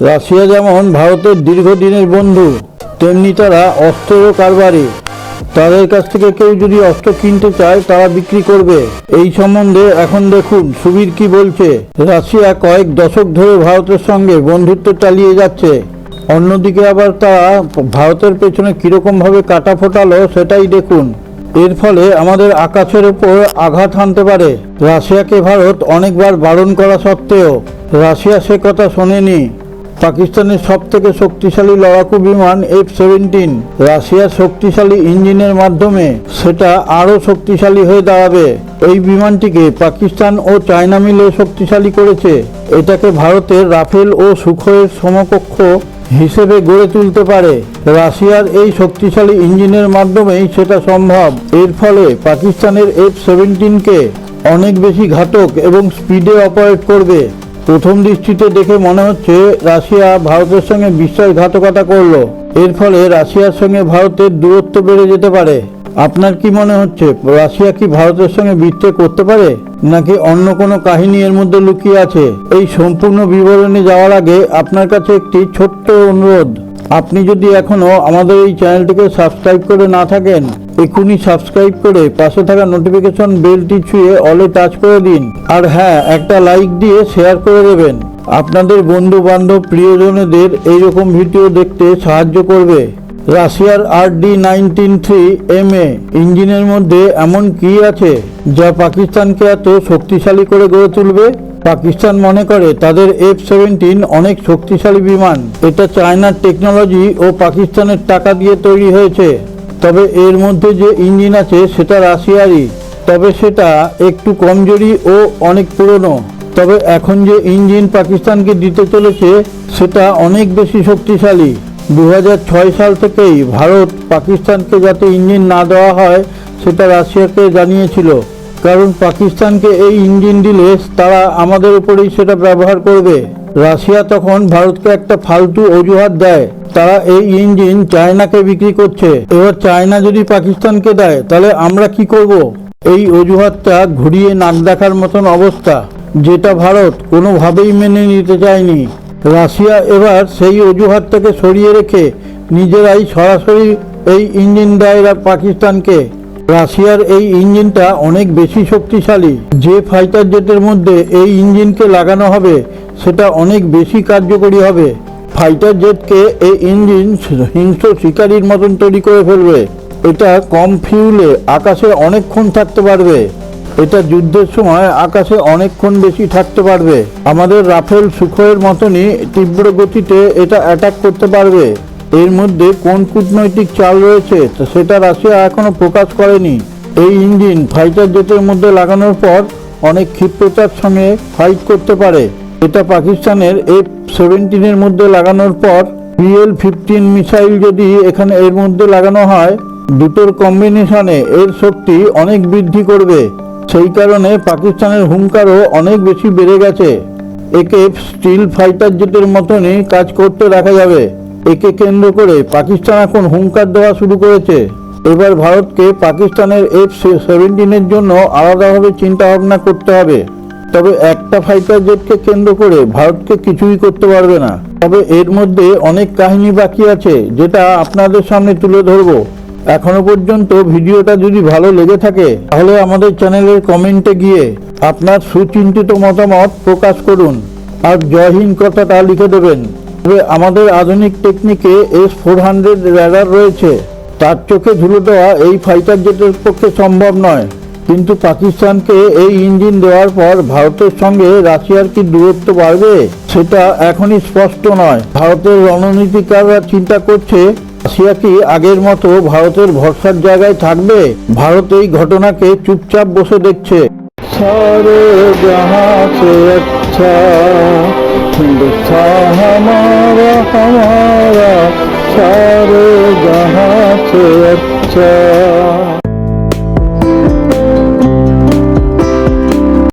Russia যেমন ভারতের দীর্ঘদিনের বন্ধু, তেমনি তারা অস্ত্রেরও কারবারি। তাদের কাছ থেকে কেউ যদি অস্ত্র কিনতে চায় তারা বিক্রি করবে। এই সম্বন্ধে এখন দেখুন সুবীর কি বলছে। রাশিয়া কয়েক দশক ধরে ভারতের সঙ্গে বন্ধুত্ব চালিয়ে যাচ্ছে, অন্যদিকে আবার তারা ভারতের পেছনে কীরকমভাবে কাটা ফোটালো সেটাই দেখুন। এর ফলে আমাদের আকাশের ওপর আঘাত হানতে পারে। রাশিয়াকে ভারত অনেকবার বারণ করা সত্ত্বেও রাশিয়া সে কথা শোনেনি। পাকিস্তানের সবথেকে শক্তিশালী লড়াকু বিমান F-17 রাশিয়ার শক্তিশালী ইঞ্জিনের মাধ্যমে সেটা আরও শক্তিশালী হয়ে দাঁড়াবে। এই বিমানটিকে পাকিস্তান ও চায়না মিলে শক্তিশালী করেছে। এটাকে ভারতের রাফেল ও সুখোইয়ের সমকক্ষ হিসেবে গড়ে তুলতে পারে। রাশিয়ার এই শক্তিশালী ইঞ্জিনের মাধ্যমেই সেটা সম্ভব। এর ফলে পাকিস্তানের F-17কে অনেক বেশি ঘাতক এবং স্পিডে অপারেট করবে। প্রথম দৃষ্টিতে দেখে মনে হচ্ছে রাশিয়া ভারতের সঙ্গে বিশ্বাসঘাতকতা করলো। এর ফলে রাশিয়ার সঙ্গে ভারতের দূরত্ব বেড়ে যেতে পারে। আপনার কি মনে হচ্ছে, রাশিয়া কি ভারতের সঙ্গে বিদ্রোহ করতে পারে, নাকি অন্য কোনো কাহিনী এর মধ্যে লুকিয়ে আছে? এই সম্পূর্ণ বিবরণে যাওয়ার আগে আপনার কাছে একটি ছোট্ট অনুরোধ। আপনি যদি এখনও আমাদের এই চ্যানেলটিকে সাবস্ক্রাইব করে না থাকেন, এখনই সাবস্ক্রাইব করে পাশে থাকা নোটিফিকেশন বেলটি ছুঁয়ে অলে টাচ করে দিন। আর হ্যাঁ, একটা লাইক দিয়ে শেয়ার করে দেবেন। আপনাদের বন্ধু বান্ধব প্রিয়জনদের এইরকম ভিডিও দেখতে সাহায্য করবে। রাশিয়ার RD-19-3MA ইঞ্জিনের মধ্যে এমন কি আছে যা পাকিস্তানকে এত শক্তিশালী করে গড়ে তুলবে? পাকিস্তান মনে করে তাদের F-17 অনেক শক্তিশালী বিমান। এটা চায়নার টেকনোলজি ও পাকিস্তানের টাকা দিয়ে তৈরি হয়েছে। তবে এর মধ্যে যে ইঞ্জিন আছে সেটা রাশিয়ারই, তবে সেটা একটু কমজোরি ও অনেক পুরনো। তবে এখন যে ইঞ্জিন পাকিস্তানকে দিতে চলেছে সেটা অনেক বেশি শক্তিশালী। 2006 সাল থেকেই ভারত পাকিস্তানকে যাতে ইঞ্জিন না দেওয়া হয় সেটা রাশিয়াকে জানিয়েছিল, কারণ পাকিস্তানকে এই ইঞ্জিন দিলে তারা আমাদের উপরেই সেটা ব্যবহার করবে। রাশিয়া তখন ভারতকে একটা ফালতু অজুহাত দেয়, তারা এই ইঞ্জিন চায়নাকে বিক্রি করছে। এবার চায়না যদি পাকিস্তানকে দেয় তাহলে আমরা কি করব? এই অজুহাতটা ঘুরিয়ে নাক দেখার মতন অবস্থা, যেটা ভারত কোনোভাবেই মেনে নিতে চায়নি। রাশিয়া এবার সেই অজুহাতটাকে সরিয়ে রেখে নিজেরাই সরাসরি এই ইঞ্জিন দেয় পাকিস্তানকে। রাশিয়ার এই ইঞ্জিনটা অনেক বেশি শক্তিশালী। যে ফাইটার জেটের মধ্যে এই ইঞ্জিনকে লাগানো হবে সেটা অনেক বেশি কার্যকরী হবে। ফাইটার জেটকে এই ইঞ্জিন হিংস্র শিকারীর মতন তৈরি করে ফেলবে। এটা কম ফিউলে আকাশে অনেকক্ষণ থাকতে পারবে। এটা যুদ্ধের সময় আকাশে অনেকক্ষণ বেশি থাকতে পারবে। আমাদের রাফেল সুখোইয়ের মতনই তীব্র গতিতে এটা অ্যাটাক করতে পারবে। এর মধ্যে কোন কূটনৈতিক চাল রয়েছে সেটা রাশিয়া এখনো প্রকাশ করেনি। এই ইঞ্জিন ফাইটার জেটের মধ্যে লাগানোর পর অনেক ক্ষিপ্রতার সঙ্গে ফাইট করতে পারে। এটা পাকিস্তানের F-17 মধ্যে লাগানোর পর PL-15 মিসাইল যদি এখানে এর মধ্যে লাগানো হয়, দুটোর কম্বিনেশনে এর শক্তি অনেক বৃদ্ধি করবে। সেই কারণে পাকিস্তানের হুঙ্কারও অনেক বেশি বেড়ে গেছে। একে স্টিল ফাইটার জেটের মতনই কাজ করতে দেখা যাবে। একে কেন্দ্র করে পাকিস্তান এখন হুঙ্কার দেওয়া শুরু করেছে। এবার ভারতকে পাকিস্তানের F-17 জন্য আলাদাভাবে চিন্তা ভাবনা করতে হবে। তবে একটা ফাইটার জেটকে কেন্দ্র করে ভারতকে কিছুই করতে পারবে না। তবে এর মধ্যে অনেক কাহিনী বাকি আছে, যেটা আপনাদের সামনে তুলে ধরবো। এখনো পর্যন্ত ভিডিওটা যদি ভালো লেগে থাকে তাহলে আমাদের চ্যানেলের কমেন্টে গিয়ে আপনার সুচিন্তিত মতামত প্রকাশ করুন আর জয় হিন্দ কথাটা লিখে দেবেন। তবে আমাদের আধুনিক টেকনিকে S-400 র্যাডার রয়েছে, তার চোখে ধুলো দেওয়া এই ফাইটার জেটের পক্ষে সম্ভব নয়। কিন্তু পাকিস্তানকে এই ইঞ্জিন দেওয়ার পর ভারতের সঙ্গে রাশিয়ার কি দূরত্ব বাড়বে সেটা এখনই স্পষ্ট নয়। ভারতের রণনীতিকাররা চিন্তা করছে রাশিয়া কি আগের মতো ভারতের ভরসার জায়গায় থাকবে। ভারত এই ঘটনাকে চুপচাপ বসে দেখছে। সারে জাহাঁ সে আচ্ছা হিন্দুস্তান হামারা হামারা, সারে জাহাঁ সে আচ্ছা।